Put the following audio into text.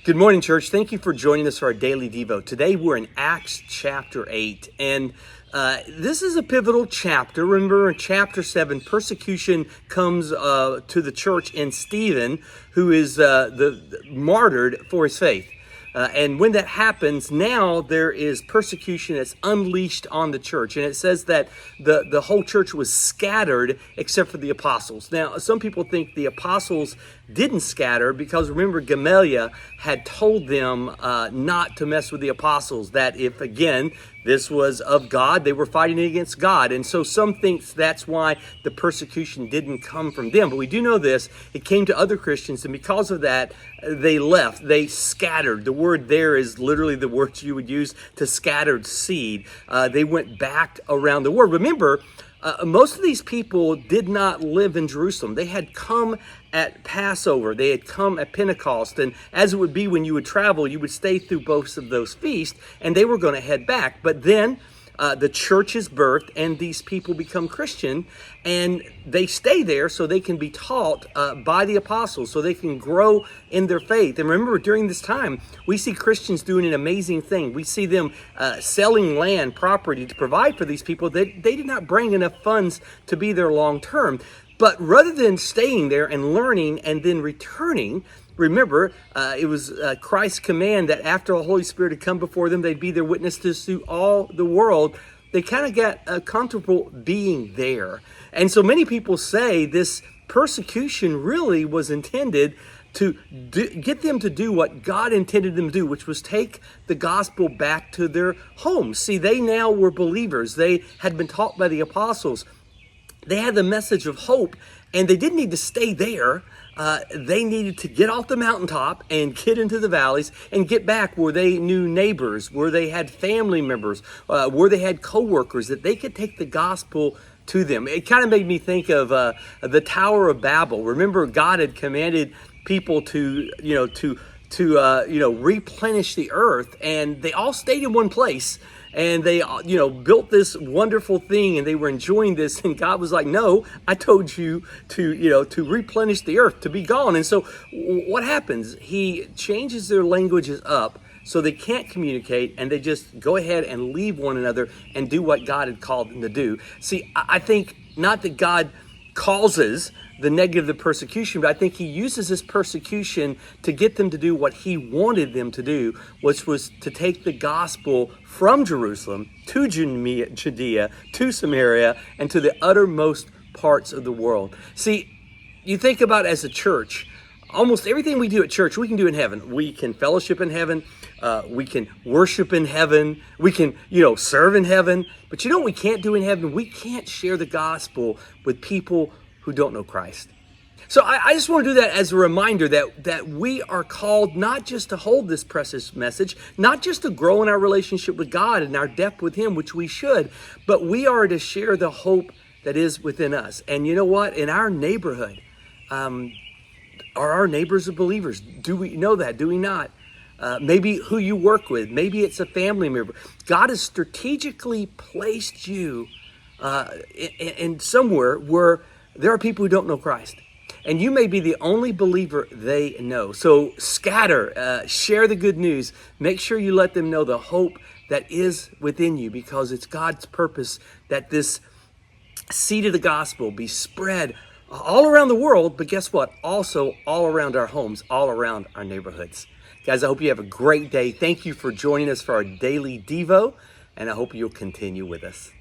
Good morning, church. Thank you for joining us for our daily Devo. Today we're in Acts chapter 8, and this is a pivotal chapter. Remember in chapter 7, persecution comes to the church in Stephen, who is martyred for his faith. And when that happens, now there is persecution that's unleashed on the church. And it says that the whole church was scattered except for the apostles. Now, some people think the apostles didn't scatter because, remember, Gamaliel had told them not to mess with the apostles, that if, again, this was of God, they were fighting against God. And so some thinks that's why the persecution didn't come from them. But we do know this, it came to other Christians, and because of that, they left, they scattered. The word there is literally the word you would use to scattered seed. They went back around the world. Remember, most of these people did not live in Jerusalem. They had come at Passover. They had come at Pentecost. And as it would be when you would travel, you would stay through both of those feasts, and they were going to head back. But then the church is birthed, and these people become Christian, and they stay there so they can be taught by the apostles, so they can grow in their faith. And remember, during this time, we see Christians doing an amazing thing. We see them selling land, property to provide for these people. They did not bring enough funds to be there long term. But rather than staying there and learning and then returning, remember, it was Christ's command that after the Holy Spirit had come before them, they'd be their witnesses to all the world. They kind of got comfortable being there. And so many people say this persecution really was intended to get them to do what God intended them to do, which was take the gospel back to their homes. See, they now were believers. They had been taught by the apostles. They had the message of hope, and they didn't need to stay there. They needed to get off the mountaintop and get into the valleys and get back where they knew neighbors, where they had family members, where they had co-workers, that they could take the gospel to them. It kind of made me think of the Tower of Babel. Remember, God had commanded people to replenish the earth, and they all stayed in one place. And they, built this wonderful thing, and they were enjoying this. And God was like, "No, I told you to replenish the earth, to be gone." And so, what happens? He changes their languages up so they can't communicate, and they just go ahead and leave one another and do what God had called them to do. See, I think not that God causes the negative, the persecution, but I think he uses this persecution to get them to do what he wanted them to do, which was to take the gospel from Jerusalem to Judea, to Samaria, and to the uttermost parts of the world. See, you think about as a church, almost everything we do at church, we can do in heaven. We can fellowship in heaven. We can worship in heaven. We can, serve in heaven. But you know what we can't do in heaven? We can't share the gospel with people who don't know Christ. So I just want to do that as a reminder that we are called not just to hold this precious message, not just to grow in our relationship with God and our depth with him, which we should, but we are to share the hope that is within us. And you know what? In our neighborhood, are our neighbors believers? Do we know that? Do we not? Maybe who you work with. Maybe it's a family member. God has strategically placed you in somewhere where there are people who don't know Christ. And you may be the only believer they know. So scatter, share the good news. Make sure you let them know the hope that is within you, because it's God's purpose that this seed of the gospel be spread all around the world, but guess what? Also all around our homes, all around our neighborhoods. Guys, I hope you have a great day. Thank you for joining us for our daily Devo, and I hope you'll continue with us.